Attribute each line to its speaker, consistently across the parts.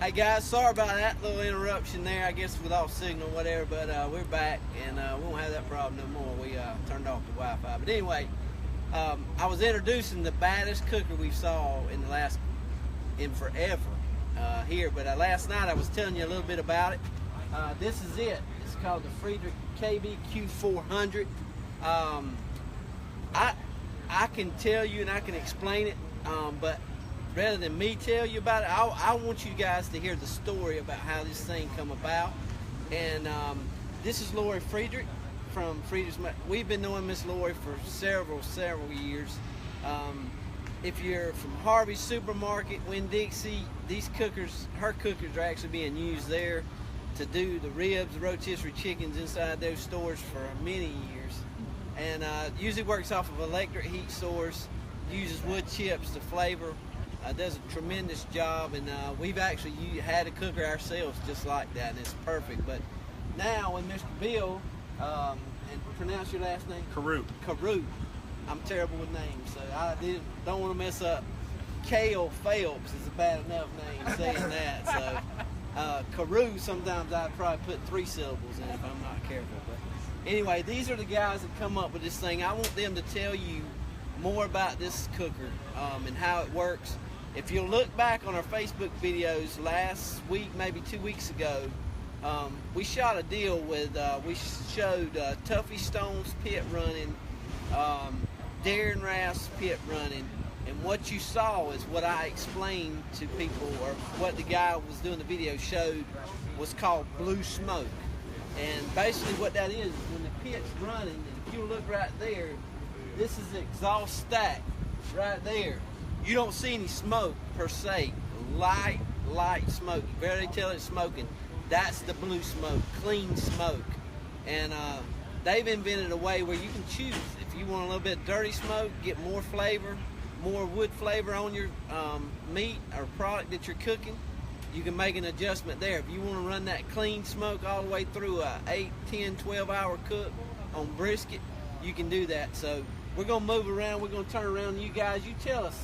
Speaker 1: Hey guys, sorry about that little interruption there. I guess with off signal, whatever. But we're back, and we won't have that problem no more. We turned off the Wi-Fi. But anyway, I was introducing the baddest cooker we saw in forever here. But last night I was telling you a little bit about it. This is it. It's called the Friedrich KBQ400. I can tell you and I can explain it, but rather than me tell you about it, I want you guys to hear the story about how this thing come about. And this is Laurie Friedrich from Friedrich's. We've been knowing Miss Laurie for several years. If you're from Harvey's Supermarket, Winn-Dixie, these cookers, her cookers are actually being used there to do the ribs, the rotisserie chickens inside those stores for many years. And usually works off of electric heat source, uses wood chips to flavor, does a tremendous job, and we've actually had a cooker ourselves just like that, and it's perfect. But now with Mr. Bill, and pronounce your last name?
Speaker 2: Karau.
Speaker 1: Karau. I'm terrible with names, so I don't want to mess up. Kale Phelps is a bad enough name saying that. So Karau, sometimes I'd probably put 3 syllables in if I'm not careful. But anyway, these are the guys that come up with this thing. I want them to tell you more about this cooker and how it works. If you'll look back on our Facebook videos last week, maybe 2 weeks ago, we shot a deal with, we showed Tuffy Stone's pit running, Darren Rath's pit running, and what you saw is what I explained to people, or what the guy was doing the video showed was called blue smoke. And basically what that is when the pit's running, and if you look right there, this is the exhaust stack right there. You don't see any smoke per se. Light smoke. You barely tell it's smoking. That's the blue smoke, clean smoke. And they've invented a way where you can choose. If you want a little bit of dirty smoke, get more flavor, more wood flavor on your meat or product that you're cooking, you can make an adjustment there. If you want to run that clean smoke all the way through a 8, 10, 12-hour cook on brisket, you can do that. So we're going to move around. We're going to turn around. You guys, you tell us.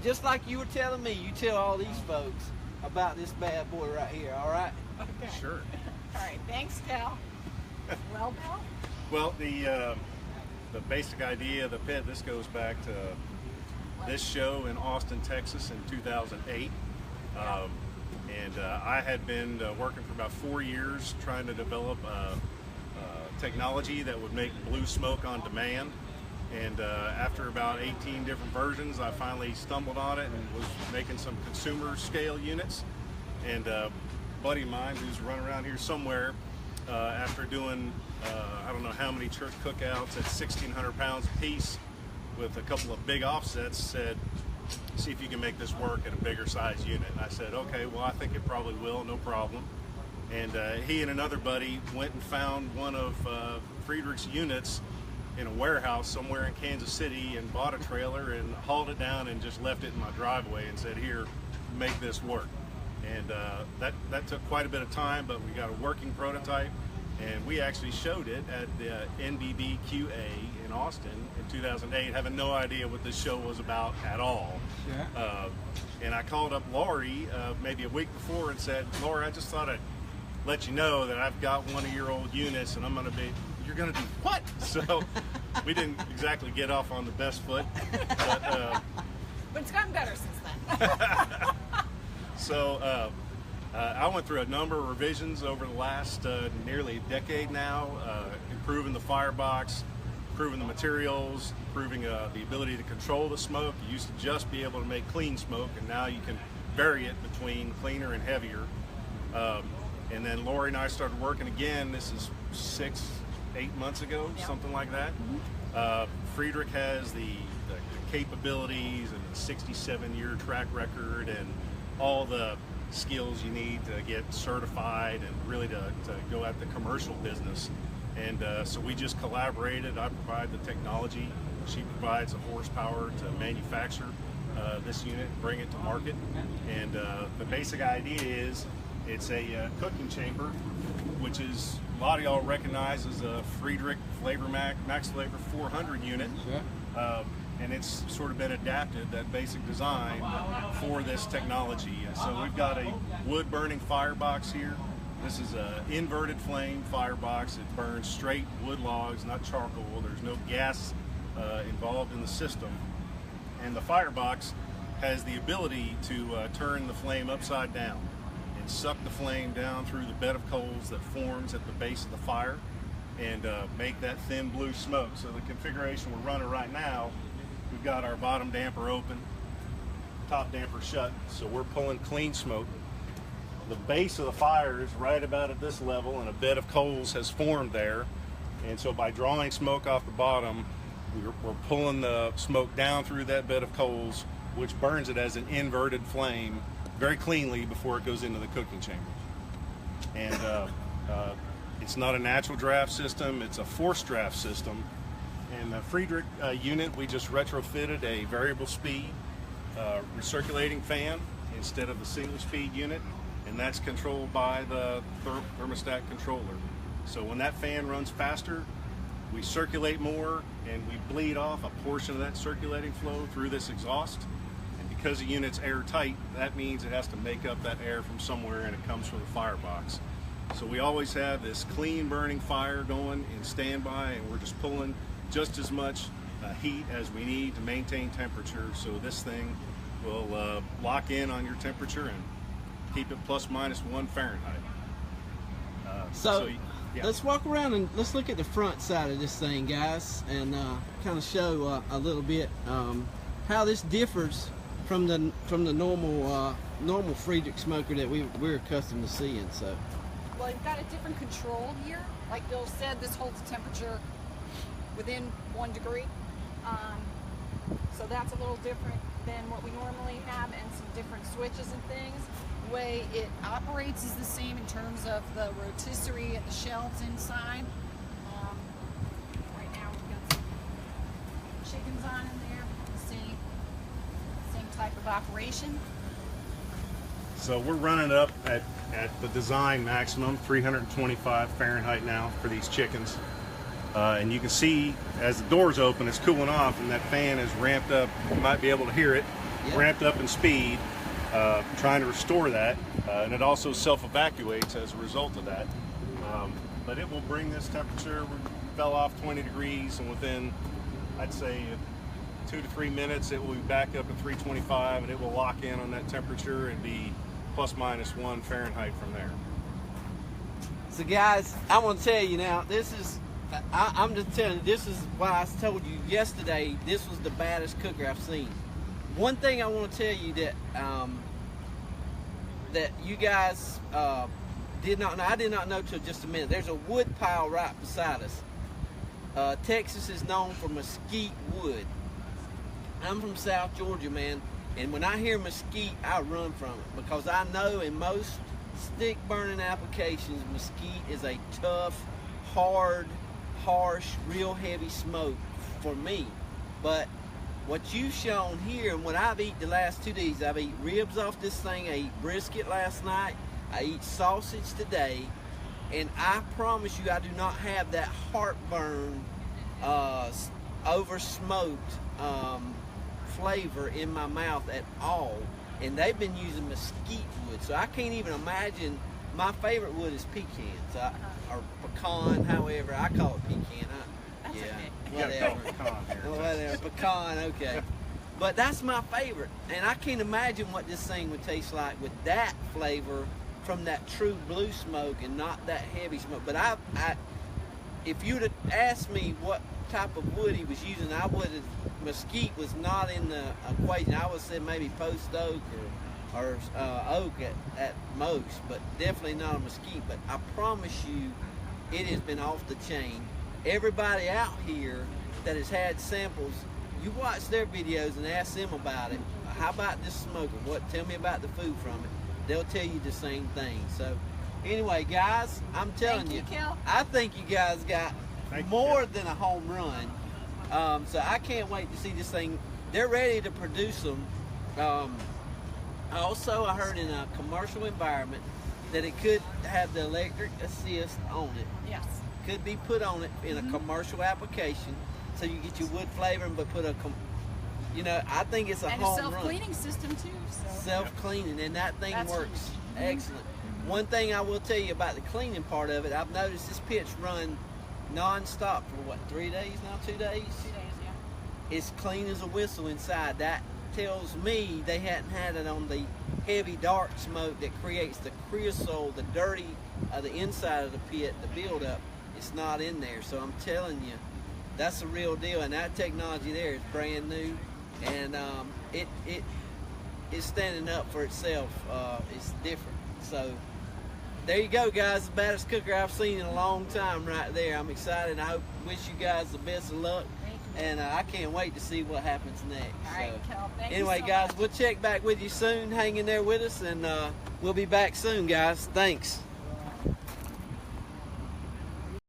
Speaker 1: Just like you were telling me, you tell all these folks about this bad boy right here, all right?
Speaker 3: Okay.
Speaker 2: Sure.
Speaker 3: All right, thanks, Cal. Well, Bill?
Speaker 2: Well, the basic idea of the pit, this goes back to this show in Austin, Texas in 2008. I had been working for about 4 years trying to develop technology that would make blue smoke on demand. And after about 18 different versions, I finally stumbled on it and was making some consumer scale units. And a buddy of mine who's running around here somewhere, after doing I don't know how many church cookouts at 1,600 pounds a piece with a couple of big offsets, said, see if you can make this work at a bigger size unit. And I said, okay, well, I think it probably will, no problem. And he and another buddy went and found one of Friedrich's units in a warehouse somewhere in Kansas City and bought a trailer and hauled it down and just left it in my driveway and said, here, make this work. And that took quite a bit of time, but we got a working prototype, and we actually showed it at the NBBQA in Austin in 2008, having no idea what this show was about at all. Yeah. And I called up Laurie maybe a week before and said, Laurie, I just thought I'd let you know that I've got one of your old units, and you're going to do what? So we didn't exactly get off on the best foot. But
Speaker 3: it's gotten better since then.
Speaker 2: So I went through a number of revisions over the last nearly a decade now, improving the firebox, improving the materials, improving the ability to control the smoke. You used to just be able to make clean smoke, and now you can vary it between cleaner and heavier. And then Laurie and I started working again. This is 6-8 months ago, yep. Something like that. Mm-hmm. Friedrich has the capabilities and the 67-year track record and all the skills you need to get certified and really to go at the commercial business. And so we just collaborated. I provide the technology. She provides the horsepower to manufacture this unit, bring it to market. And the basic idea is it's a cooking chamber, which is a lot of y'all recognize as a Friedrich Flavor Max Flavor 400 unit. and it's sort of been adapted, that basic design, for this technology. And so we've got a wood burning firebox here. This is an inverted flame firebox. It burns straight wood logs, not charcoal. There's no gas involved in the system. And the firebox has the ability to turn the flame upside down and suck the flame down through the bed of coals that forms at the base of the fire and make that thin blue smoke. So the configuration we're running right now, we've got our bottom damper open, top damper shut, so we're pulling clean smoke. The base of the fire is right about at this level, and a bed of coals has formed there. And so by drawing smoke off the bottom, we're pulling the smoke down through that bed of coals, which burns it as an inverted flame very cleanly before it goes into the cooking chambers. And it's not a natural draft system, it's a forced draft system. And the Friedrich unit, we just retrofitted a variable speed recirculating fan instead of the single speed unit, and that's controlled by the thermostat controller. So when that fan runs faster, we circulate more and we bleed off a portion of that circulating flow through this exhaust. And because the unit's airtight, that means it has to make up that air from somewhere, and it comes from the firebox. So we always have this clean burning fire going in standby, and we're just pulling just as much heat as we need to maintain temperature. So this thing will lock in on your temperature and keep it ±1 Fahrenheit. Yeah.
Speaker 1: Let's walk around and let's look at the front side of this thing, guys, and kind of show a little bit how this differs from the normal Friedrich smoker that we're accustomed to seeing. So,
Speaker 3: well, you've got a different control here. Like Bill said, this holds temperature within 1 degree. So that's a little different than what we normally have, and some different switches and things. The way it operates is the same in terms of the rotisserie at the shelves inside. Right now we've got some chickens on in there. Same type of operation.
Speaker 2: So we're running up at the design maximum, 325 Fahrenheit now for these chickens. And you can see as the doors open, it's cooling off, and that fan is ramped up. You might be able to hear it, ramped up in speed, trying to restore that. And it also self-evacuates as a result of that. But it will bring this temperature, we fell off 20 degrees, and within, I'd say, 2 to 3 minutes, it will be back up to 325, and it will lock in on that temperature and be ±1 Fahrenheit from there.
Speaker 1: So guys, I want to tell you now, I'm just telling you, this is why I told you yesterday this was the baddest cooker I've seen. One thing I want to tell you that you guys did not know, I did not know till just a minute. There's a wood pile right beside us. Texas is known for mesquite wood. I'm from South Georgia, man, and when I hear mesquite, I run from it, because I know in most stick burning applications, mesquite is a tough, hard, harsh, real heavy smoke for me. But what you've shown here, and what I've eaten the last 2 days, I've eaten ribs off this thing, I ate brisket last night, I eat sausage today, and I promise you I do not have that heartburn, over smoked flavor in my mouth at all. And they've been using mesquite wood, so I can't even imagine. My favorite wood is pecan, or pecan, however I call it pecan. Whatever, pecan, okay. But that's my favorite, and I can't imagine what this thing would taste like with that flavor from that true blue smoke and not that heavy smoke. But if you'd have asked me what type of wood he was using, I would have. Mesquite was not in the equation. I would have said maybe post oak or oak at most, but definitely not a mesquite. But I promise you, it has been off the chain. Everybody out here that has had samples, you watch their videos and ask them about it. How about this smoker? Tell me about the food from it. They'll tell you the same thing. So anyway, guys, I'm telling you, I think you guys got more than a home run. So I can't wait to see this thing. They're ready to produce them. Also, I heard in a commercial environment that it could have the electric assist on it.
Speaker 3: Yes.
Speaker 1: Could be put on it in a commercial application, so you get your wood flavoring, but put a you know, I think it's a
Speaker 3: and
Speaker 1: home
Speaker 3: a
Speaker 1: run.
Speaker 3: self-cleaning system too. So.
Speaker 1: Self-cleaning, and that thing
Speaker 3: That's
Speaker 1: works
Speaker 3: huge.
Speaker 1: excellent. One thing I will tell you about the cleaning part of it, I've noticed this pitch run non-stop for what, 3 days now, 2 days?
Speaker 3: 2 days, yeah.
Speaker 1: It's clean as a whistle inside. That tells me they hadn't had it on the heavy dark smoke that creates the creosote, the dirty of the inside of the pit, the buildup. It's not in there. So I'm telling you, that's the real deal. And that technology there is brand new, and it's standing up for itself. It's different. So there you go, guys. The baddest cooker I've seen in a long time right there. I'm excited. I wish you guys the best of luck. And I can't wait to see what happens next.
Speaker 3: All right,
Speaker 1: so,
Speaker 3: Kel, thank
Speaker 1: anyway,
Speaker 3: you so
Speaker 1: guys,
Speaker 3: much.
Speaker 1: we'll check back with you soon. Hang in there with us, and we'll be back soon, guys. Thanks.